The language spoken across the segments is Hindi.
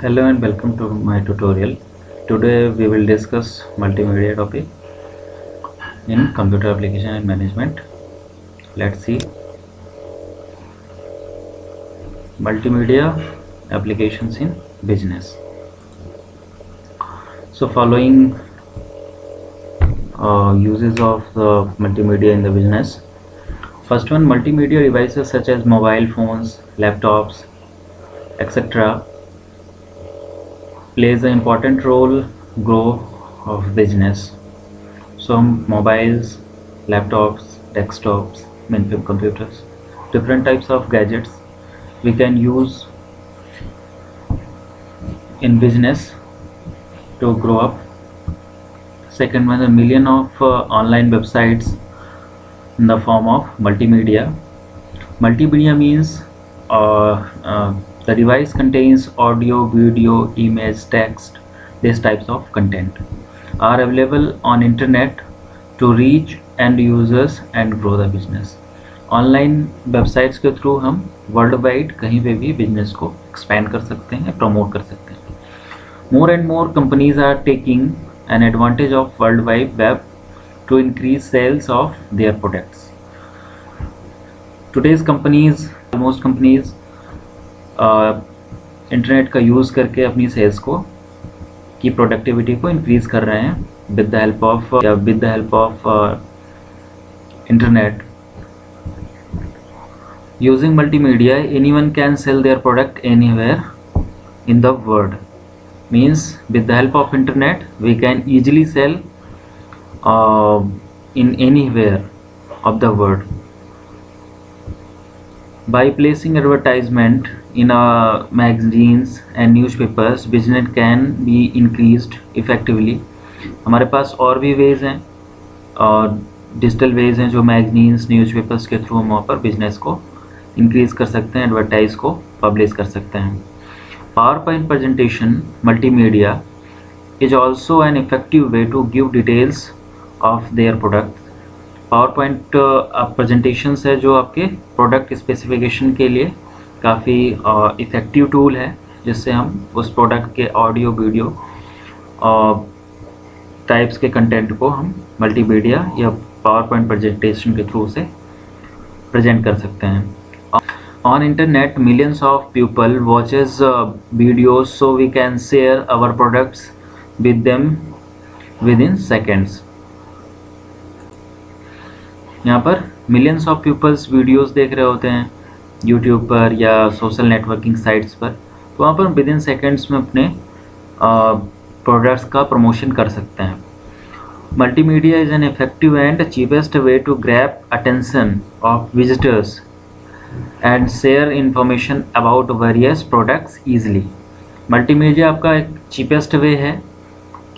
Hello and welcome to my tutorial. Today we will discuss multimedia topic in computer application and management. Let's see multimedia applications in business. So following uses of the multimedia in the business. First one, multimedia devices such as mobile phones, laptops, etc. plays an important role growth of business. So mobiles, laptops, desktops, mainframe computers, different types of gadgets we can use in business to grow up. Second one, a million of online websites in the form of multimedia. Multimedia means the device contains audio, video, image, text. These types of content are available on internet to reach end users and grow the business. Online websites के थ्रू हम वर्ल्ड वाइड कहीं पे भी बिजनेस को एक्सपेंड कर सकते हैं, प्रमोट कर सकते हैं. More and more companies are taking an advantage of world wide web to increase sales of their products. Today's companies, most companies internet का यूज़ करके अपनी सेल्स को की प्रोडक्टिविटी को इंक्रीज़ कर रहे हैं with the help of internet. Using multimedia anyone can sell their product anywhere in the world. Means with the help of internet we can easily sell in anywhere of the world. By placing advertisement in magazines and newspapers, business can be increased effectively. हमारे पास और भी वेज हैं और डिजिटल वेज हैं जो मैगजीन्स, न्यूज़पेपर्स के थ्रू हम वहाँ पर बिजनेस को इंक्रीज़ कर सकते हैं, एडवर्टाइज को पब्लिश कर सकते हैं. PowerPoint presentation multimedia is also an effective way to give details of their product. PowerPoint presentations है जो आपके प्रोडक्ट स्पेसिफिकेशन के लिए काफ़ी इफ़ेक्टिव टूल है, जिससे हम उस प्रोडक्ट के ऑडियो, वीडियो टाइप्स के कंटेंट को हम मल्टीमीडिया या पावर पॉइंट प्रेजेंटेशन के थ्रू से प्रेजेंट कर सकते हैं. On internet millions of people watches videos, so we can share our products with them within seconds. यहाँ पर मिलियंस ऑफ पीपल्स वीडियोस देख रहे होते हैं यूट्यूब पर या सोशल नेटवर्किंग साइट्स पर, तो वहाँ पर विद इन सेकेंड्स में अपने प्रोडक्ट्स का प्रमोशन कर सकते हैं. Multimedia is an effective and cheapest way to grab attention of visitors and share information about various products easily. Multimedia आपका एक चीपेस्ट वे है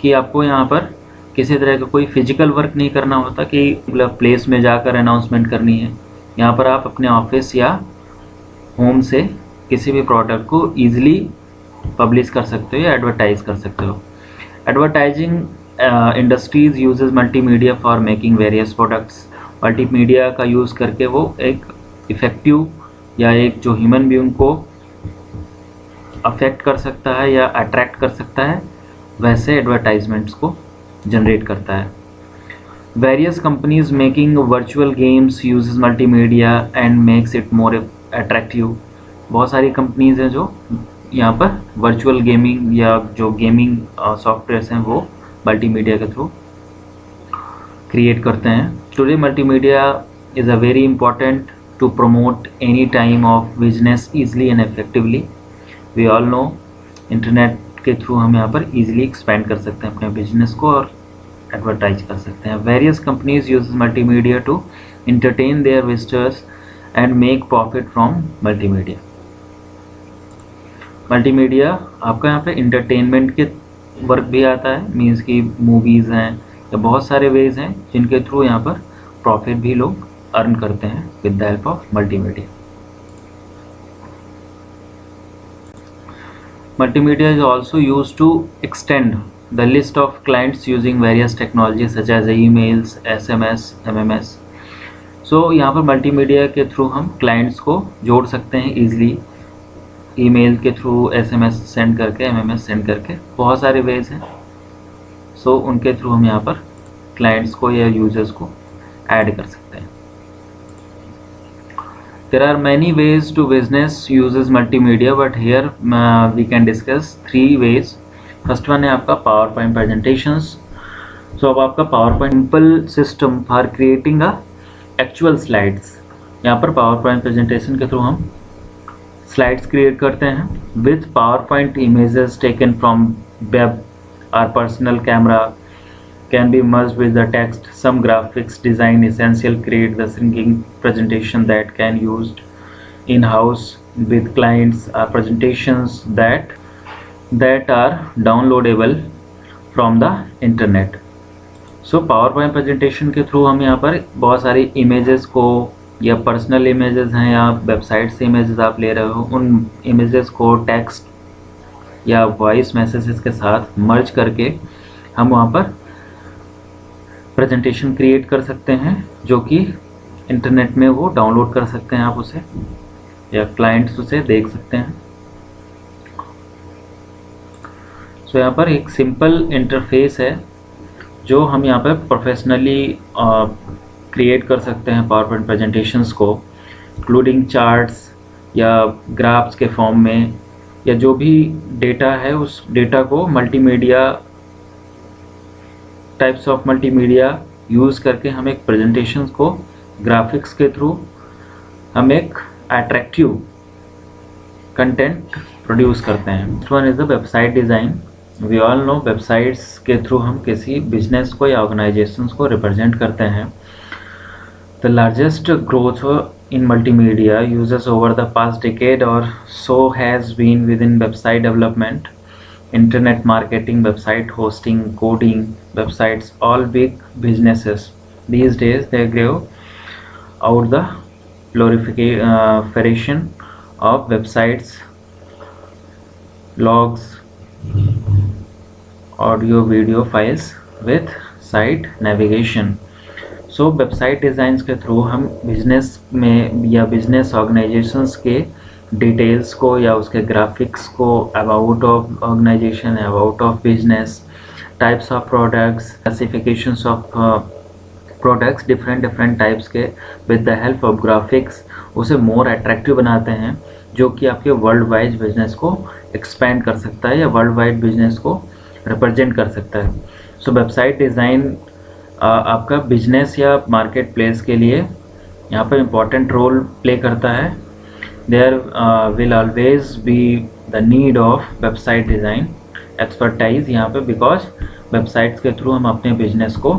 कि आपको यहाँ पर किसी तरह का कोई फिजिकल वर्क नहीं करना होता कि प्लेस में जाकर अनाउंसमेंट करनी है. यहाँ पर आप अपने ऑफिस या होम से किसी भी प्रोडक्ट को ईजिली पब्लिश कर सकते हो या एडवर्टाइज कर सकते हो. Advertising industries uses multimedia for making various products. Multimedia का यूज़ करके वो एक इफ़ेक्टिव या एक जो ह्यूमन बीइंग को अफेक्ट कर सकता है या अट्रैक्ट कर सकता है, वैसे एडवर्टाइजमेंट्स को जनरेट करता है. Various companies making virtual games uses multimedia and makes it more attractive. बहुत सारी कंपनीज हैं जो यहाँ पर वर्चुअल गेमिंग या जो गेमिंग सॉफ्टवेयर्स हैं वो मल्टीमीडिया के थ्रू क्रिएट करते हैं. Today multimedia is a very important to promote any time of business easily and effectively. We all know internet के थ्रू हम यहाँ पर ईजिली एक्सपेंड कर सकते हैं अपने बिजनेस को और एडवर्टाइज कर सकते हैं. Various companies use multimedia to entertain their visitors and make profit from multimedia. Multimedia आपका यहाँ पे इंटरटेनमेंट के वर्क भी आता है, मीन्स कि मूवीज़ हैं या बहुत सारे वेज हैं जिनके थ्रू यहाँ पर प्रॉफिट भी लोग अर्न करते हैं with the help of multimedia. Multimedia is also used to extend the list of clients using various technologies such as emails, SMS, MMS. So यहाँ पर मल्टीमीडिया के थ्रू हम क्लाइंट्स को जोड़ सकते हैं ईजिली ईमेल के थ्रू, SMS सेंड करके, MMS सेंड करके, बहुत सारे वेज हैं। सो उनके थ्रू हम यहाँ पर क्लाइंट्स को या यूजर्स को ऐड कर सकते हैं। There are many ways to business uses multimedia, but here we can discuss 3 ways. First one है आपका PowerPoint presentations. So अब आपका PowerPoint simple system for creating a actual slides. यहाँ पर PowerPoint presentation के थ्रू हम slides create करते हैं with PowerPoint images taken from web or personal camera can be merged with the text. Some graphics design essential create the shrinking presentation that can used in-house with clients or presentations that are downloadable from the internet. So PowerPoint presentation के थ्रू हम यहाँ पर बहुत सारी इमेजेस को, या पर्सनल इमेजेस हैं या वेबसाइट से इमेजेस आप ले रहे हो, उन इमेजेस को टेक्स्ट या वॉइस मैसेजेस के साथ मर्ज करके हम वहाँ पर प्रेजेंटेशन क्रिएट कर सकते हैं, जो कि इंटरनेट में वो डाउनलोड कर सकते हैं आप उसे, या क्लाइंट्स उसे देख सकते हैं। सो यहाँ पर एक सिंपल इंटरफेस है जो हम यहाँ पर प्रोफेशनली क्रिएट कर सकते हैं पावरपॉइंट प्रेजेंटेशंस को, इंक्लूडिंग चार्ट्स या ग्राफ्स के फॉर्म में, या जो भी डेटा है उस डेटा को multimedia, types of multimedia use करके हम एक प्रेजेंटेशन को ग्राफिक्स के थ्रू हम एक अट्रैक्टिव कंटेंट प्रोड्यूस करते हैं। Next one is the website design. We all know websites के थ्रू हम किसी बिजनेस को या ऑर्गेनाइजेशंस को रिप्रेजेंट करते हैं। The largest growth in multimedia uses over the past decade or so has been within website development, internet marketing, website hosting, coding, websites, all big businesses. These days they grow out the proliferation of websites, logs, audio video files with site navigation. So website designs के थ्रू हम बिजनेस में या बिजनेस ऑर्गेनाइजेशंस के डिटेल्स को या उसके ग्राफिक्स को, about of organization, about of business, types of products, classifications of products, different types के, with the help of graphics उसे मोर अट्रैक्टिव बनाते हैं, जो कि आपके वर्ल्ड वाइड बिजनेस को एक्सपेंड कर सकता है या वर्ल्ड वाइड बिजनेस को रिप्रेजेंट कर सकता है। सो वेबसाइट डिज़ाइन आपका बिजनेस या मार्केट प्लेस के लिए यहाँ पर इम्पॉर्टेंट रोल प्ले करता है। There will always be the need of website design expertise यहाँ पे, बिकॉज वेबसाइट्स के थ्रू हम अपने बिजनेस को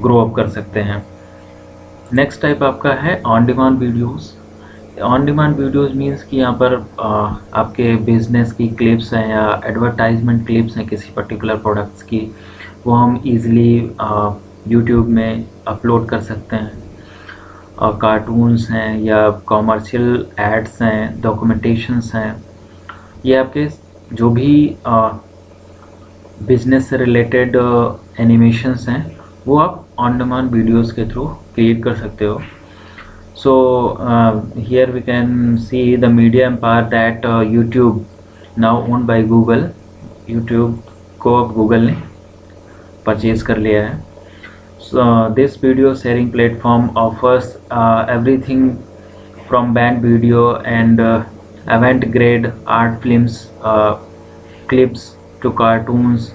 ग्रो अप कर सकते हैं। नेक्स्ट टाइप आपका है on demand videos. On demand videos means कि यहाँ पर आपके बिजनेस की क्लिप्स हैं या एडवर्टाइजमेंट क्लिप्स हैं किसी पर्टिकुलर प्रोडक्ट्स की, वो हम ईज़िली यूट्यूब में अपलोड कर सकते हैं। और कार्टून्स हैं या कॉमर्शियल एड्स हैं, डॉक्यूमेंटेशंस हैं, ये आपके जो भी बिजनेस से रिलेटेड एनिमेशंस हैं वो आप ऑन डिमांड वीडियोस के थ्रू क्रिएट कर सकते हो। So here we can see the media empire that YouTube now owned by Google. YouTube को अब गूगल ने परचेज कर लिया है। So this video sharing platform offers everything from band video and event grade art films, clips to cartoons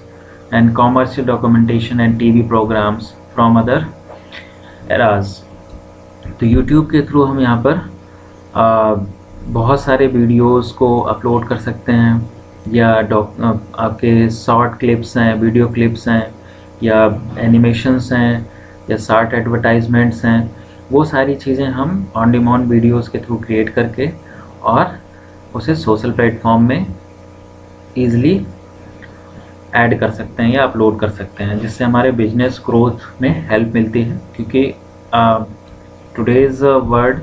and commercial documentation and TV programs from other eras. तो YouTube के थ्रू हम यहाँ पर बहुत सारे वीडियोस को अपलोड कर सकते हैं, या आपके शॉर्ट क्लिप्स हैं, वीडियो क्लिप्स हैं, या एनिमेशंस हैं, या शॉर्ट एडवर्टाइजमेंट्स हैं, वो सारी चीज़ें हम ऑन डिमांड वीडियोस के थ्रू क्रिएट करके और उसे सोशल प्लेटफॉर्म में ईज़िली ऐड कर सकते हैं या अपलोड कर सकते हैं, जिससे हमारे बिजनेस ग्रोथ में हेल्प मिलती है। क्योंकि today's world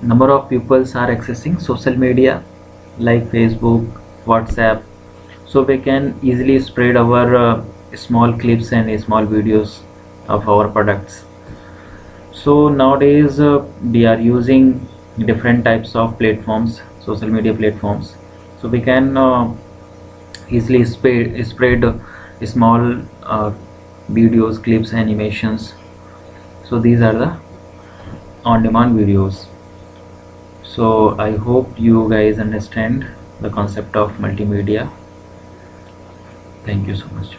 number of peoples are accessing social media like Facebook, WhatsApp, so we can easily spread our small clips and small videos of our products. So nowadays we are using different types of platforms, social media platforms. So we can easily spread small videos, clips, animations. So these are the on-demand videos. So I hope you guys understand the concept of multimedia. Thank you so much.